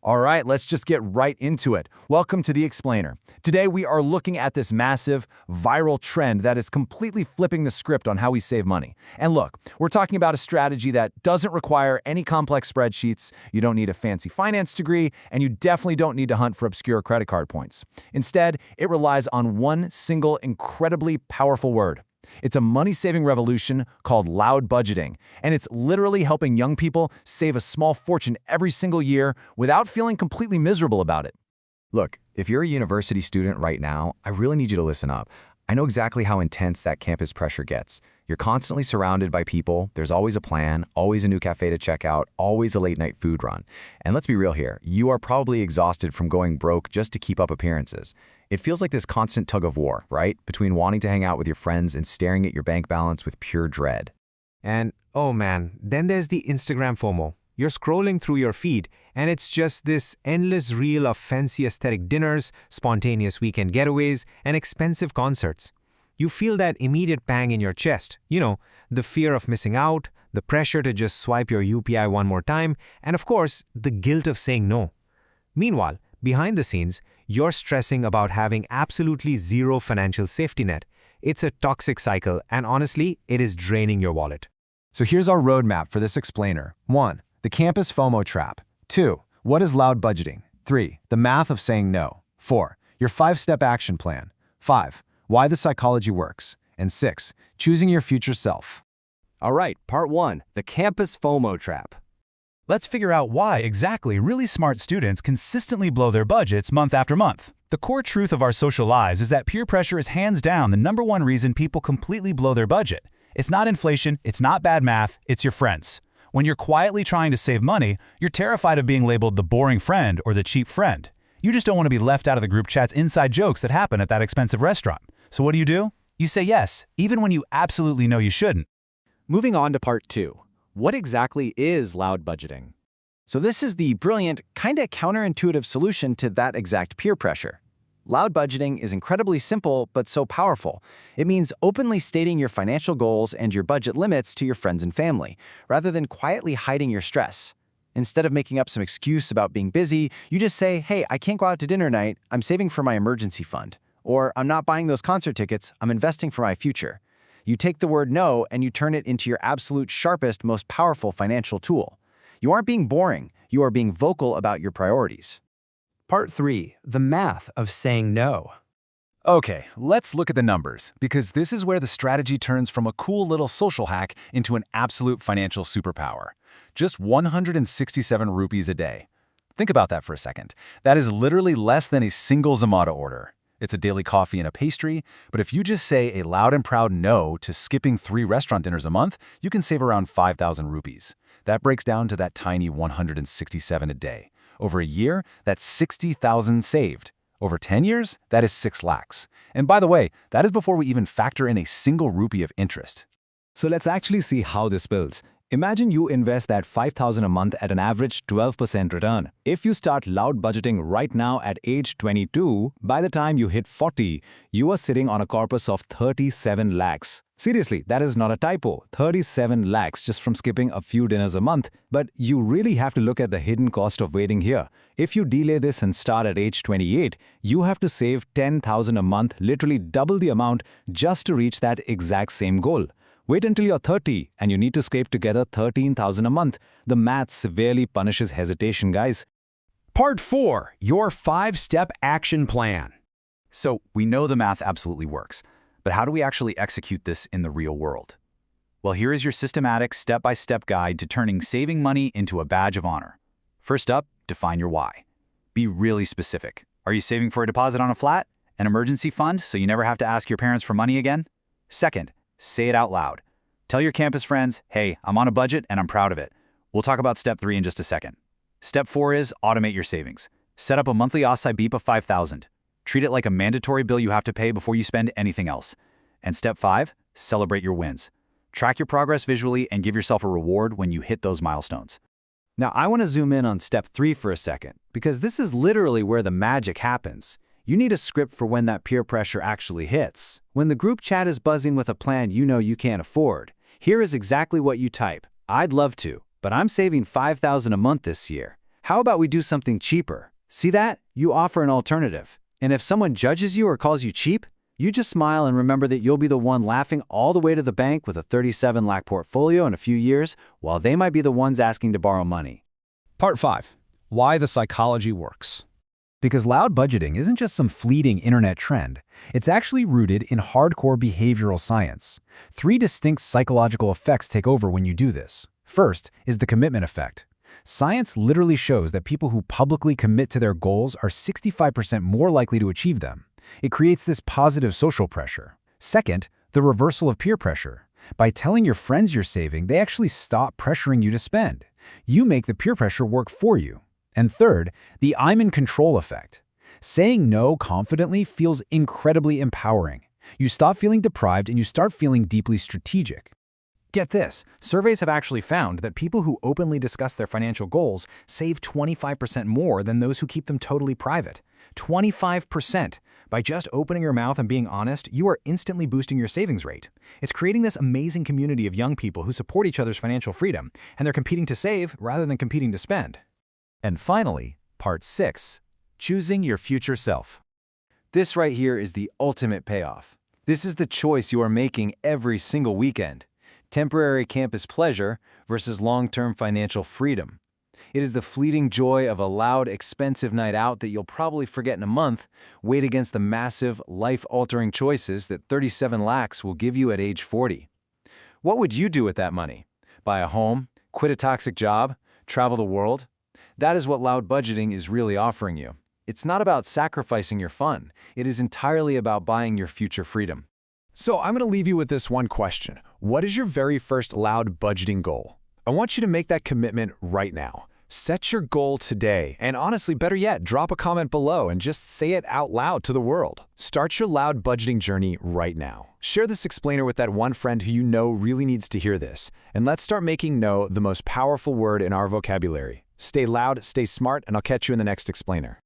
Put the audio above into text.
All right, let's just get right into it. Welcome to The Explainer. Today we are looking at this massive, viral trend that is completely flipping the script on how we save money. And look, we're talking about a strategy that doesn't require any complex spreadsheets, you don't need a fancy finance degree, and you definitely don't need to hunt for obscure credit card points. Instead, it relies on one single, incredibly powerful word. It's a money-saving revolution called loud budgeting, and it's literally helping young people save a small fortune every single year without feeling completely miserable about it. Look, if you're a university student right now, I really need you to listen up. I know exactly how intense that campus pressure gets. You're constantly surrounded by people, there's always a plan, always a new cafe to check out, always a late-night food run. And let's be real here, you are probably exhausted from going broke just to keep up appearances. It feels like this constant tug of war, right? Between wanting to hang out with your friends and staring at your bank balance with pure dread. And oh man, then there's the Instagram FOMO. You're scrolling through your feed, and it's just this endless reel of fancy aesthetic dinners, spontaneous weekend getaways, and expensive concerts. You feel that immediate bang in your chest. You know, the fear of missing out, the pressure to just swipe your UPI one more time, and of course, the guilt of saying no. Meanwhile, behind the scenes, you're stressing about having absolutely zero financial safety net. It's a toxic cycle, and honestly, it is draining your wallet. So here's our roadmap for this explainer. 1. The campus FOMO trap. 2. What is loud budgeting? 3. The math of saying no. 4. Your 5-step action plan. 5. Why the psychology works. And 6. Choosing your future self. All right, part 1, the campus FOMO trap. Let's figure out why exactly really smart students consistently blow their budgets month after month. The core truth of our social lives is that peer pressure is hands down the #1 reason people completely blow their budget. It's not inflation, it's not bad math, it's your friends. When you're quietly trying to save money, you're terrified of being labeled the boring friend or the cheap friend. You just don't want to be left out of the group chat's inside jokes that happen at that expensive restaurant. So what do? You say yes, even when you absolutely know you shouldn't. Moving on to part 2. What exactly is loud budgeting? So this is the brilliant, kinda counterintuitive solution to that exact peer pressure. Loud budgeting is incredibly simple, but so powerful. It means openly stating your financial goals and your budget limits to your friends and family, rather than quietly hiding your stress. Instead of making up some excuse about being busy, you just say, hey, I can't go out to dinner tonight, I'm saving for my emergency fund. Or, I'm not buying those concert tickets, I'm investing for my future. You take the word no and you turn it into your absolute sharpest, most powerful financial tool. You aren't being boring, you are being vocal about your priorities. Part 3, the math of saying no. Okay, let's look at the numbers, because this is where the strategy turns from a cool little social hack into an absolute financial superpower. Just 167 rupees a day. Think about that for a second. That is literally less than a single Zomato order. It's a daily coffee and a pastry, but if you just say a loud and proud no to skipping 3 restaurant dinners a month, you can save around 5,000 rupees. That breaks down to that tiny 167 a day. Over a year, that's 60,000 saved. Over 10 years, that is 6 lakhs. And by the way, that is before we even factor in a single rupee of interest. So let's actually see how this builds. Imagine you invest that 5,000 a month at an average 12% return. If you start loud budgeting right now at age 22, by the time you hit 40, you are sitting on a corpus of 37 lakhs. Seriously, that is not a typo. 37 lakhs just from skipping a few dinners a month. But you really have to look at the hidden cost of waiting here. If you delay this and start at age 28, you have to save 10,000 a month, literally double the amount, just to reach that exact same goal. Wait until you're 30 and you need to scrape together 13,000 a month. The math severely punishes hesitation, guys. Part 4, your 5-step action plan. So we know the math absolutely works, but how do we actually execute this in the real world? Well, here is your systematic step-by-step guide to turning saving money into a badge of honor. First up, define your why. Be really specific. Are you saving for a deposit on a flat? An emergency fund so you never have to ask your parents for money again? Second, say it out loud. Tell your campus friends, hey, I'm on a budget and I'm proud of it. We'll talk about step 3 in just a second. Step 4 is automate your savings. Set up a monthly Asai beep of 5,000. Treat it like a mandatory bill you have to pay before you spend anything else. And step 5, celebrate your wins. Track your progress visually and give yourself a reward when you hit those milestones. Now I want to zoom in on step 3 for a second, because this is literally where the magic happens. You need a script for when that peer pressure actually hits. When the group chat is buzzing with a plan you know you can't afford, here is exactly what you type. I'd love to, but I'm saving 5,000 a month this year. How about we do something cheaper? See that? You offer an alternative. And if someone judges you or calls you cheap, you just smile and remember that you'll be the one laughing all the way to the bank with a 37 lakh portfolio in a few years, while they might be the ones asking to borrow money. Part 5. Why the psychology works. Because loud budgeting isn't just some fleeting internet trend. It's actually rooted in hardcore behavioral science. 3 distinct psychological effects take over when you do this. First is the commitment effect. Science literally shows that people who publicly commit to their goals are 65% more likely to achieve them. It creates this positive social pressure. Second, the reversal of peer pressure. By telling your friends you're saving, they actually stop pressuring you to spend. You make the peer pressure work for you. And third, the I'm in control effect. Saying no confidently feels incredibly empowering. You stop feeling deprived and you start feeling deeply strategic. Get this, surveys have actually found that people who openly discuss their financial goals save 25% more than those who keep them totally private. 25%! By just opening your mouth and being honest, you are instantly boosting your savings rate. It's creating this amazing community of young people who support each other's financial freedom, and they're competing to save rather than competing to spend. And finally, Part 6. Choosing your future self. This right here is the ultimate payoff. This is the choice you are making every single weekend. Temporary campus pleasure versus long-term financial freedom. It is the fleeting joy of a loud, expensive night out that you'll probably forget in a month, weighed against the massive, life-altering choices that 37 lakhs will give you at age 40. What would you do with that money? Buy a home? Quit a toxic job? Travel the world? That is what loud budgeting is really offering you. It's not about sacrificing your fun. It is entirely about buying your future freedom. So I'm going to leave you with this one question. What is your very first loud budgeting goal? I want you to make that commitment right now. Set your goal today, and honestly, better yet, drop a comment below and just say it out loud to the world. Start your loud budgeting journey right now. Share this explainer with that one friend who you know really needs to hear this, and let's start making no the most powerful word in our vocabulary. Stay loud, stay smart, and I'll catch you in the next explainer.